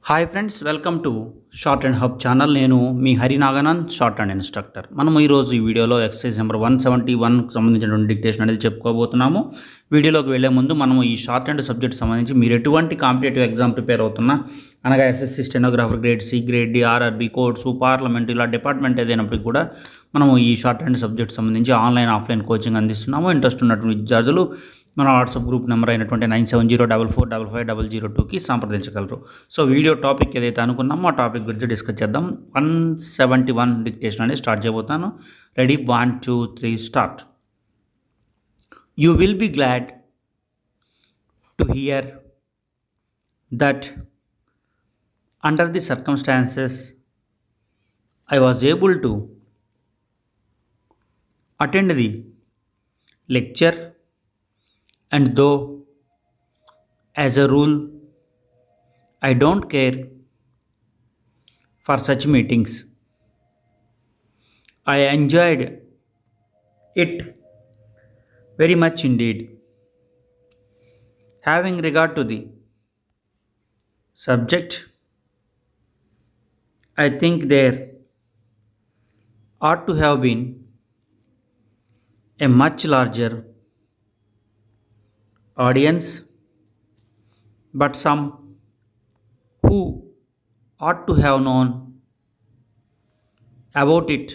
Hi friends, welcome to short and hub channel. నేను మీ హరినాగనంద్, short and instructor. మనం ఈరోజు ఈ వీడియోలో ఎక్సర్సైజ్ నెంబర్ 171కు సంబంధించినటువంటి డిక్టేషన్ అనేది చెప్పుకోబోతున్నాము. వీడియోలోకి వెళ్లే ముందు మనం ఈ షార్ట్ అండ్ సబ్జెక్ట్ సంబంధించి మీరు ఎటువంటి కాంపిటేటివ్ ఎగ్జామ్ ప్రిపేర్ అవుతున్నా, అనగా SSC stenographer grade C, grade D, RRB, course, parliament, ఇలా డిపార్ట్మెంట్ ఏదైనప్పటికీ కూడా మనము ఈ షార్ట్ అండ్ సబ్జెక్ట్ సంబంధించి ఆన్లైన్ ఆఫ్లైన్ కోచింగ్ అందిస్తున్నాము. ఇంట్రెస్ట్ ఉన్నటువంటి విద్యార్థులు మన వాట్సాప్ గ్రూప్ నెంబర్ అయినటువంటి 9704455002కి సంప్రదించగలరు. సో వీడియో టాపిక్ ఏదైతే అనుకున్నామో ఆ టాపిక్ గురించి డిస్కస్ చేద్దాం. 171 డిక్టేషన్ అనేది స్టార్ట్ చేయబోతాను. Ready, 1 2 3 start. You will be glad to hear that under the circumstances I was able to attend the lecture, and though as a rule I don't care for such meetings, I enjoyed it very much indeed. Having regard to the subject, I think there ought to have been a much larger audience, but some who ought to have known about it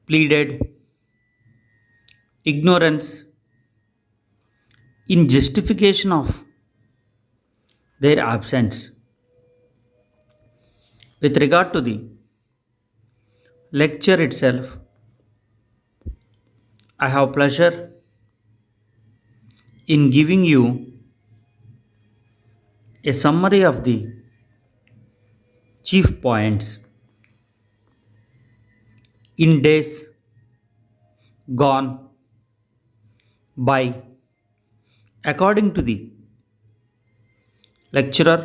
pleaded ignorance in justification of their absence. With regard to the lecture itself, I have pleasure in giving you a summary of the chief points. In days gone by, according to the lecturer,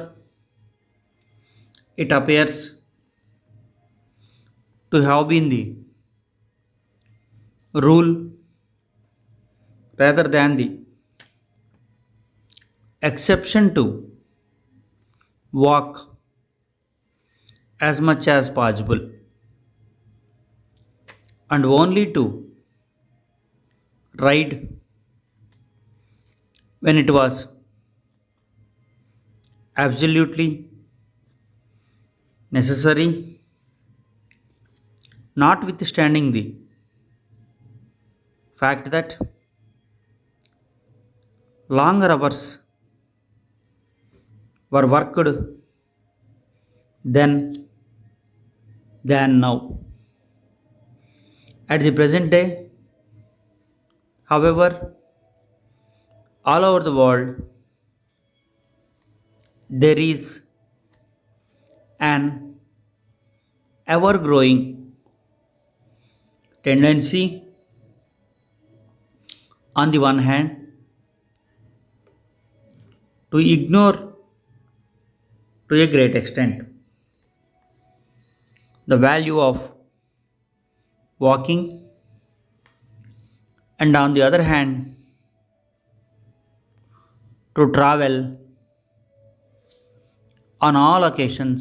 it appears to have been the rule rather than the exception to walk as much as possible and only to ride when it was absolutely necessary, notwithstanding the fact that longer hours were worked then than now. At the present day, however, all over the world there is an ever-growing tendency, on the one hand, to ignore to a great extent the value of walking, and on the other hand to travel on all occasions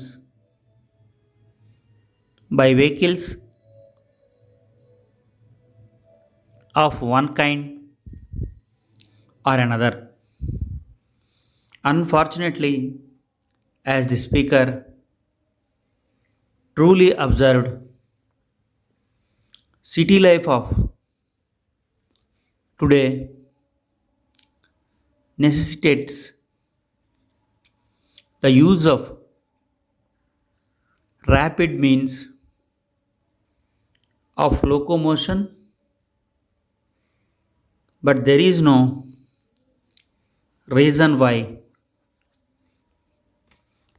by vehicles of one kind or another. Unfortunately, as the speaker truly observed, city life of today necessitates the use of rapid means of locomotion, but there is no reason why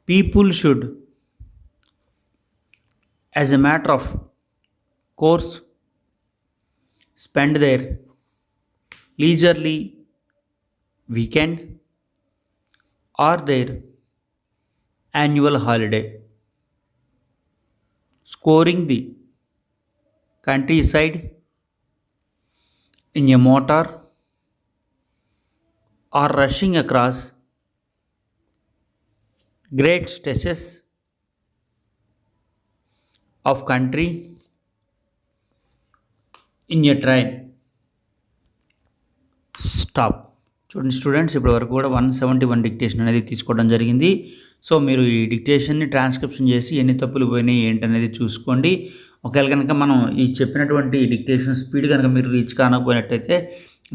people should, as a matter of course, spend their leisurely weekend or their annual holiday scoring the countryside in a motor or rushing across great stretches of country in a train stop. చూడండి students, ఇప్పటి వరకు కూడా 171 dictation అనేది తీసుకోవడం జరిగింది. So మీరు ఈ డిక్టేషన్ని transcription చేసి ఎన్ని తప్పులు పోయినాయి ఏంటనేది చూసుకోండి. ఒకవేళ కనుక మనం ఈ చెప్పినటువంటి డిక్టేషన్ స్పీడ్ కనుక మీరు రీచ్ కానకపోయినట్టయితే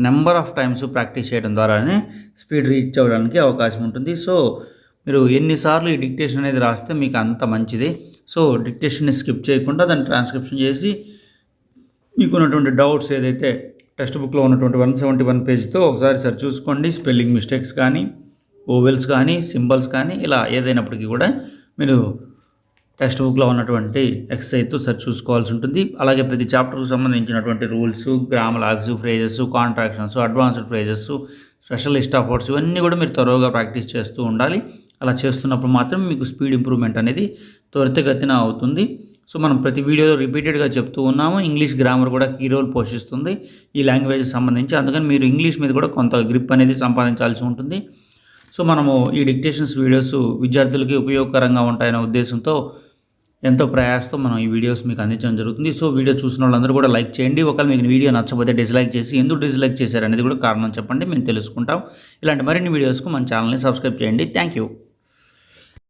నెంబర్ ఆఫ్ టైమ్స్ ప్రాక్టీస్ చేయడం ద్వారానే స్పీడ్ రీచ్ అవ్వడానికి అవకాశం ఉంటుంది. సో మీరు ఎన్నిసార్లు ఈ డిక్టేషన్ అనేది రాస్తే మీకు అంత మంచిది. సో డిక్టేషన్ని స్కిప్ చేయకుండా దాన్ని ట్రాన్స్క్రిప్షన్ చేసి మీకున్నటువంటి డౌట్స్ ఏదైతే టెక్స్ట్ బుక్లో ఉన్నటువంటి 171 పేజ్తో ఒకసారి సరి చూసుకోండి. స్పెల్లింగ్ మిస్టేక్స్ కానీ, ఓవెల్స్ కానీ, సింబల్స్ కానీ ఇలా ఏదైనప్పటికీ కూడా మీరు టెక్స్ట్ బుక్లో ఉన్నటువంటి ఎక్సర్సైజ్తో సరి చూసుకోవాల్సి ఉంటుంది. అలాగే ప్రతి చాప్టర్కు సంబంధించినటువంటి rules, grammalogues, phrases, contractions, advanced phrases, special list of words ఇవన్నీ కూడా మీరు త్వరగా ప్రాక్టీస్ చేస్తూ ఉండాలి. అలా చేస్తున్నప్పుడు మాత్రం మీకు స్పీడ్ ఇంప్రూవ్మెంట్ అనేది త్వరితగతిన అవుతుంది. సో మనం ప్రతి వీడియోలో రిపీటెడ్గా చెప్తూ ఉన్నాము, ఇంగ్లీష్ గ్రామర్ కూడా కీ రోల్ పోషిస్తుంది ఈ లాంగ్వేజ్కి సంబంధించి. అందుకని మీరు ఇంగ్లీష్ మీద కూడా కొంత గ్రిప్ అనేది సంపాదించాల్సి ఉంటుంది. సో మనము ఈ డిక్టేషన్స్ వీడియోస్ విద్యార్థులకి ఉపయోగకరంగా ఉంటాయనే ఉద్దేశంతో ఎంతో ప్రయాసంతో మనం ఈ వీడియోస్ మీకు అందించడం జరుగుతుంది. సో వీడియో చూసిన వాళ్ళందరూ కూడా లైక్ చేయండి. ఒకవేళ మీకు వీడియో నచ్చకపోతే డిస్లైక్ చేసి ఎందుకు డిస్లైక్ చేశారనేది కూడా కారణం చెప్పండి, మేము తెలుసుకుంటాం. ఇలాంటి మరిన్ని వీడియోస్కు మన ఛానల్ని సబ్స్క్రైబ్ చేయండి. Thank you.